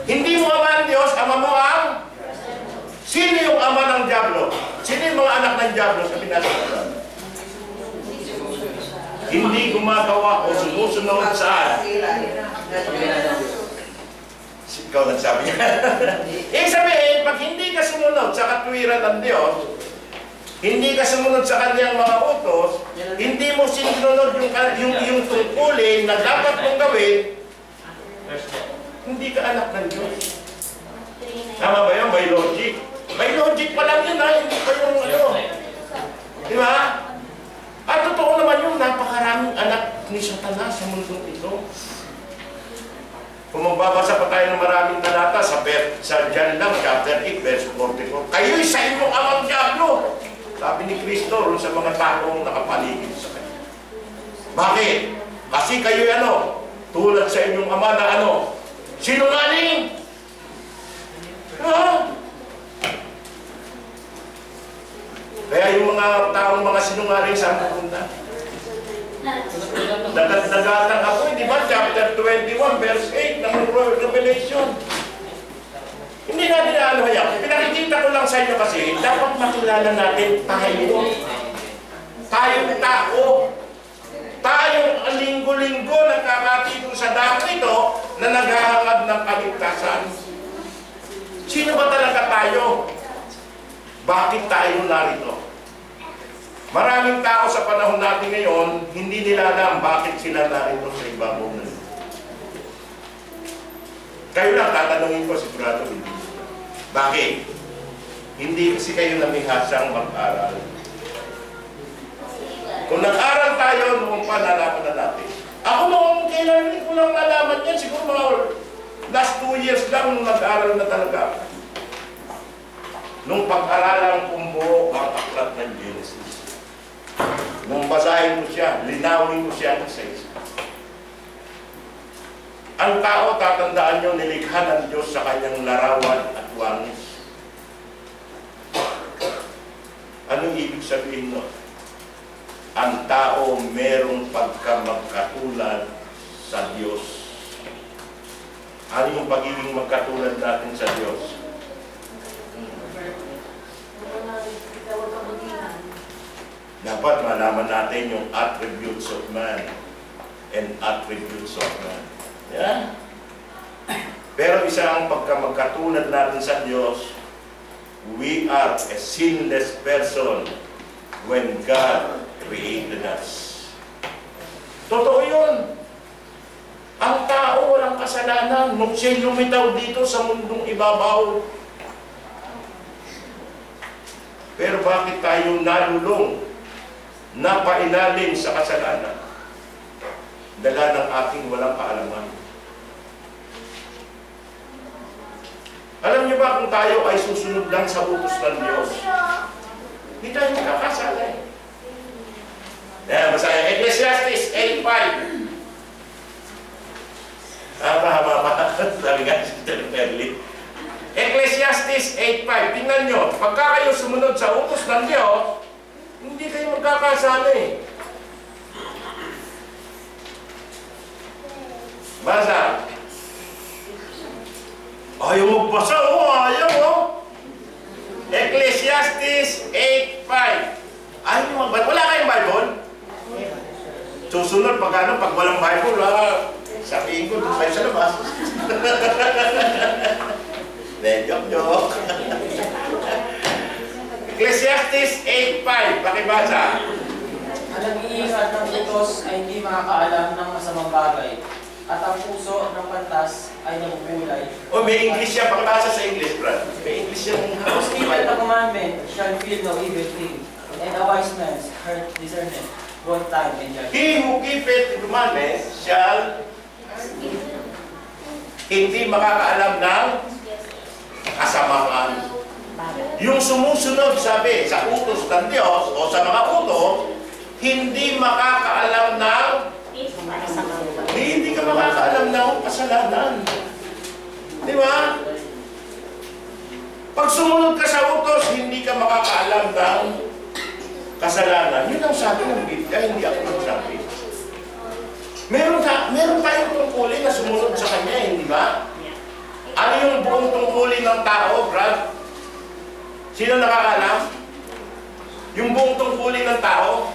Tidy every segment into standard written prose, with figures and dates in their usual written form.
Hindi mo ama ng Diyos, ama mo ang... Sino yung ama ng Diablo? Sino yung mga anak ng Diablo sa pinasalanan? Hindi gumagawa o sumusunod saan? Ikaw nagsabi niya. Ibig sabihin, pag hindi ka sumunod sa katwiran ng Diyos, hindi ka sumunod sa kanyang mga utos, hindi mo sinunod yung tungkulin na dapat mong gawin, hindi ka anak ng Diyos. Tama ba yun? May logic. May logic pa lang yun, ha? Hindi pa yung ano. Di ba? At totoo naman yung napakaraming anak ni Satanas sa mundong ito. Kung magbabasa pa tayo ng maraming talata sa John lang, chapter 8, verse 44, kayo'y sa inyong amang Diablo. Sabi ni Kristo ron sa mga taong nakapaligid sa kanya. Bakit? Kasi kayo'y ano? Tulad sa inyong ama na ano? Sinungaling! Ha? Kaya yung mga taong mga sinungaling saan pupunta? Nagatang ako, di ba? Chapter 21, verse 8 ng Revelation. Hindi natin ano yan. Pinakikita ko lang sa inyo kasi dapat makilala natin tayo. Tayong tao. Tayong linggo-linggo nagkakatito sa dako ito na naghahangad ng kaligtasan. Sino ba talaga tayo? Bakit tayo narito? Maraming tao sa panahon natin ngayon, hindi nila alam bakit sila narito sa ibang mundo. Kayo lang, tatanungin ko, sigurado hindi. Bakit? Hindi kasi kayo namihasang mag-aral. Kung nag-aral tayo, noong pa nalaman na natin. Ako noong kailan ko lang nalaman yan, siguro mga last 2 years lang nung nag-aral na talaga. Nung pag-aralan kong buo ang aklat ng Genesis. Nung basahin ko siya, linawin ko siya ng isa. Ang tao, tatandaan nyo, nilikha ng Diyos sa kanyang larawan at wangis. Anong ibig sabihin nun? Ang tao merong pagkamagkatulad sa Diyos. Ano yung pagiging magkatulad natin sa Diyos? Dapat malaman natin yung attributes of man and attributes of man. Yeah? Pero isa ang pagkamagkatulad natin sa Diyos, we are a sinless person when God created us. Totoo yun. Ang tao walang kasalanan nung siya lumitaw dito sa mundong ibabaw. Pero bakit tayo nalulong, napailalim sa kasalanan? Dala ng aking walang kaalaman. Alam niyo ba kung tayo ay susunod lang sa utos ng Diyos, hindi tayo makakasala eh. Basahin, Ecclesiastes 8:5. Haba. Sabi nga si Perli. Ecclesiastes 8:5. Tingnan nyo, pagka kayo sumunod sa utos ng Diyos, hindi kayo magkakasala eh. Basa. Ayaw magbasa, ayaw, Ecclesiastes 8:5. Ayaw nyo magbasa. Wala kayong Bible? Susunod pag ano, pag walang Bible, sabihin ko, doon kayo sa labas. Joke. Ecclesiastes 8:5. Pakibasa. Ang nag-iingat ng utos ay hindi makakaalam ng masamang bagay, at ang puso ng pantas ay nabubulay. Oh, may English yan. Pakibasa sa English, Brad. May English yan. Who keepeth the commandment shall feel no evil thing, and a wise man's heart discerneth both time and judgment. He who keepeth the commandment shall hindi makakaalam ng kasamaan. Yung sumusunod, sabi, sa utos ng Diyos o sa mga utos, hindi makakaalam ng hindi ka makakaalam ng kasalanan. Di ba? Pag sumunod ka sa utos, hindi ka makakaalam ng kasalanan. Yun ang sabi ng Biblia, hindi ako nagsabi. Meron tayong tungkulin na sumunod sa Kanya, hindi ba? Ano yung buong tungkulin ng tao, Brad? Sino nakakalam? Yung buong tungkulin ng tao?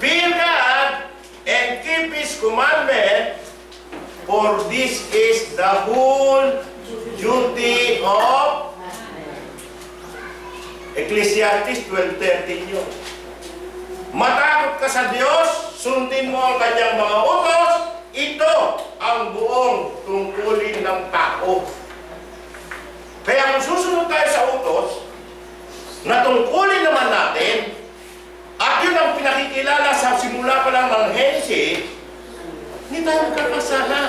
Fear God and keep His commandment, for this is the whole duty of Ecclesiastes 12:13 yun. Matakot ka sa Diyos, sundin mo ang kanyang mga utos, ito ang buong tungkulin ng tao. Kaya kung susunod tayo sa utos, na tungkulin naman natin, at yun ang pinakikilala sa simula pa lang ng Genesis, hindi tayo magkakasala.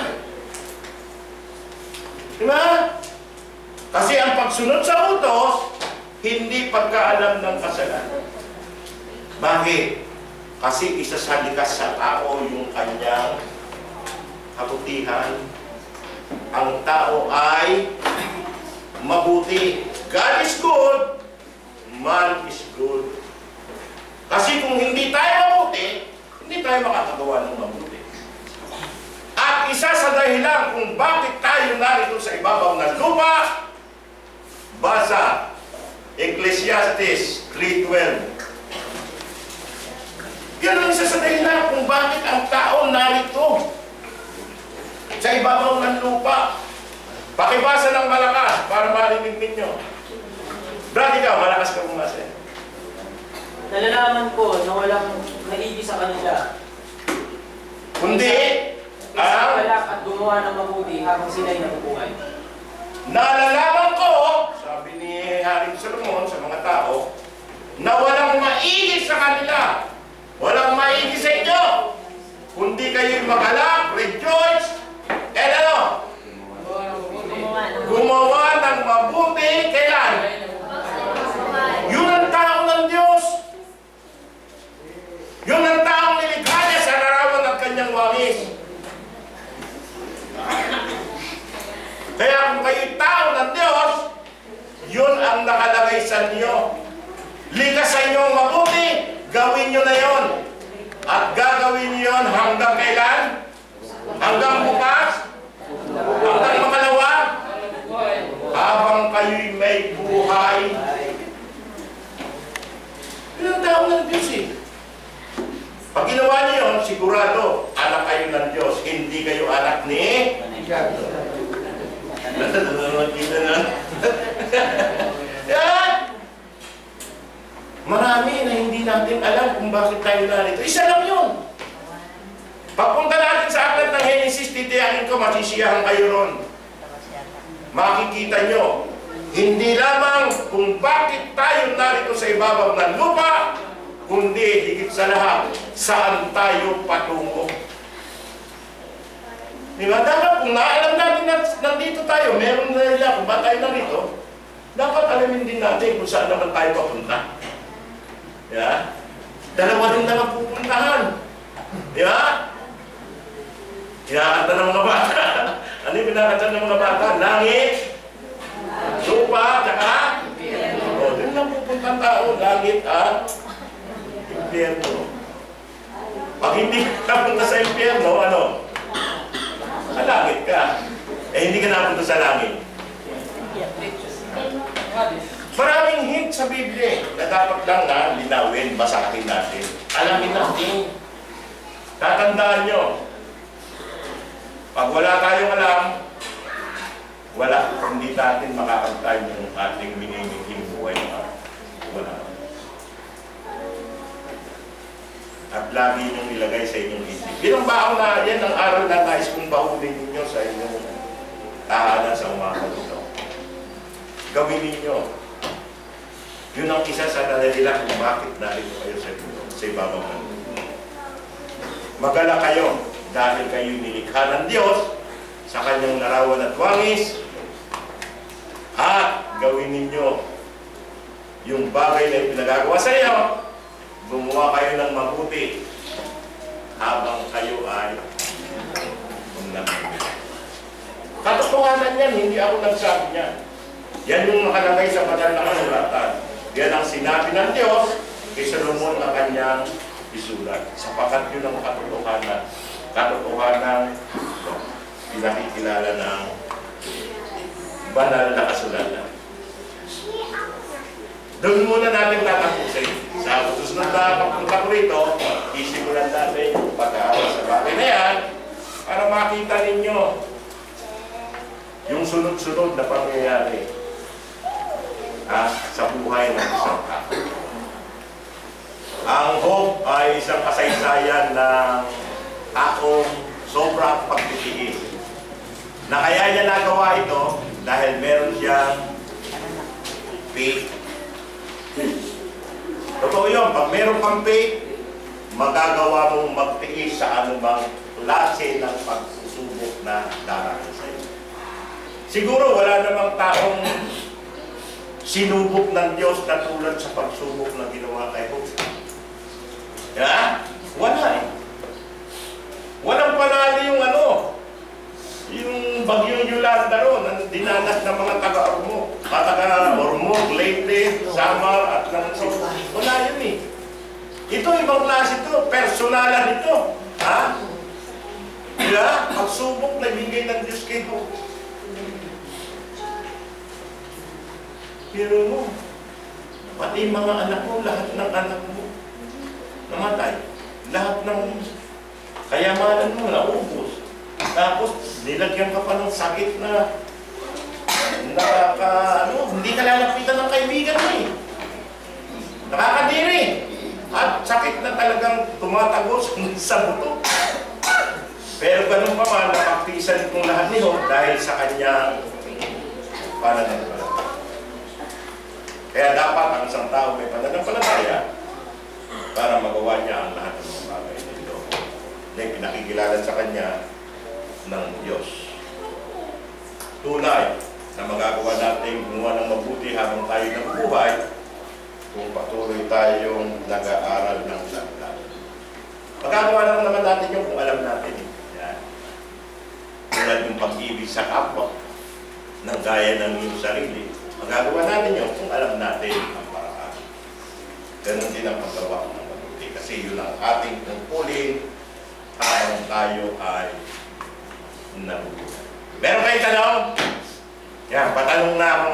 Diba? Kasi ang pagsunod sa utos, hindi pagkaalam ng kasalanan. Bakit? Kasi isa sa likas sa tao yung kanyang kabutihan. Ang tao ay mabuti. God is good, man is good. Kasi kung hindi tayo mabuti, hindi tayo makakagawa ng mabuti. At isa sa dahilan kung bakit tayo narito sa ibabaw ng lupa, basa Ecclesiastes 3:12. Yan ang isa sa dahilan kung bakit ang tao narito sa ibabaw ng lupa. Pakibasa ng malakas para marinig ninyo. Brad, ikaw, malakas ka bumasa. Nalalaman ko na walang maigi sa kanila. Kundi, Isang balak at gumawa ng mabuti habang sila'y nabubuhay. nalalaman ko, sabi ni Haring Solomon sa mga tao, na walang maigi sa kanila, walang maigi sa inyo, kundi kayo'y magalak, rejoice, and ano? Gumawa ng mabuti, kailan? Yun ang tao ng Diyos. Yun ang taong nilikha niya sa larawan ng kanyang wangis. Kaya kung kayo'y tao ng Diyos, yun ang nakalagay sa inyo. Likas sa inyo ang mabuti, gawin nyo na yun. At gagawin nyo yun hanggang kailan? Hanggang bukas? Hanggang makalawa? Habang kayo'y may buhay. Yun ang tao ng Diyos eh. Pag ginawa niyo yun, sigurado, anak kayo ng Diyos. Hindi kayo anak ni... Yan! Marami na hindi natin alam kung bakit tayo narito. Isa lang yun. Pagpunta natin sa aklat ng Genesis, titiyakin ko, masisiyahan kayo ron. Makikita nyo, hindi lamang kung bakit tayo narito sa ibabaw ng lupa, kundi higit sa lahat, saan tayo patungo. Diba? Dapat kung naalam natin na nandito tayo, meron na nila kung ba tayo narito, dapat alamin din natin kung saan naman tayo papunta. Yeah? Dalawa rin naman pupuntahan. Diba? Kinakanta ng mga bata. Ano yung kinakanta ng mga bata? Langit, lupa, tsaka o, din lang pupunta tao, langit at impyerno. Pag hindi ka punta sa impyerno, ano? Langit ka. Eh, hindi ka napunta sa langit. Maraming hint sa Biblia na dapat lang na linawin, basahin natin. Alamin natin. Tatandaan nyo. Pag wala tayong alam, wala. Hindi natin makakantay yung ating miniminging buhay na wala. At lagi niyong ilagay sa inyong isip. Bilang baon na yan ang aral na nais kong bahulin ninyo sa inyong tahanan sa umaga ito. Gawin ninyo. Yun ang isa sa dahilan kung bakit narito kayo sa ibabaw ng mundo. Magala kayo dahil kayo nilikha ng Diyos sa kanyang larawan at wangis, at gawin ninyo yung bagay na pinagagawa sa iyo. Gumawa kayo ng mabuti habang kayo ay katotohanan yan, hindi ako nagsabi niyan. Yan yung nakalagay sa banal na kasulatan. Yan ang sinabi ng Diyos kay Solomon na kanyang isulat. Sapagkat yun ang katotohanan. Katotohanan pinakikilala ng banal na kasulatan. Doon muna natin tatapusin. Sa susunod na pagpunta ko rito, isimulan natin yung pag-aaral sa bagay na yan para makita ninyo yung sunod-sunod na pangyayari sa buhay ng isang tao. Ang hope ay isang kasaysayan ng taong sobrang pagtitiis. Na kaya niya nagawa ito dahil meron siyang faith. Totoo yun, pag meron kang faith, magagawa mong magtiis sa anumang klase ng pagsusubok na darating sa iyo. Siguro wala namang taong sinubok ng Diyos na tulad sa pagsubok na ginawa kay Job. Wala eh. Walang panalo yung bagyong Yolanda ron, ang dinanas ng mga taga-Ormoc. Taga-Ormoc, Leyte, Samar, at ng Cebu. Wala yun eh. Ito, ibang klase ito. Personalan ito. Pagsubok na bigay ng Diyos kay Job. Pero mo, pati mga anak mo, lahat ng anak mo, namatay. Lahat ng kayamanan mo, naubos. Tapos, nilagyan ka pa ng sakit na hindi ka lalapitan ng kaibigan mo eh. Nakakadiri. At sakit na talagang tumatagos sa buto. Pero ganun pa man, napagpisan itong lahat ni Job dahil sa kanyang pananampalataya. Kaya dapat ang isang tao may pananampalataya para magawa niya ang lahat ng mga bagay nito. Dahil pinakikilala sa kanya ng Diyos. Tunay na magagawa natin gumawa ng mabuti habang tayo nabubuhay kung patuloy tayong nag-aaral ng salita. Magagawa lang naman natin yung kung alam natin. Yan. Tulad yung pag-ibig sa kapwa ng gaya ng iyong sarili. Magagawa natin yung kung alam natin ang paraan. Ganun din ang paggawa ng mabuti. Kasi yun ang ating tungkulin habang tayo ay nabubuhay. Meron kayong tanong? Yan, patanong na ako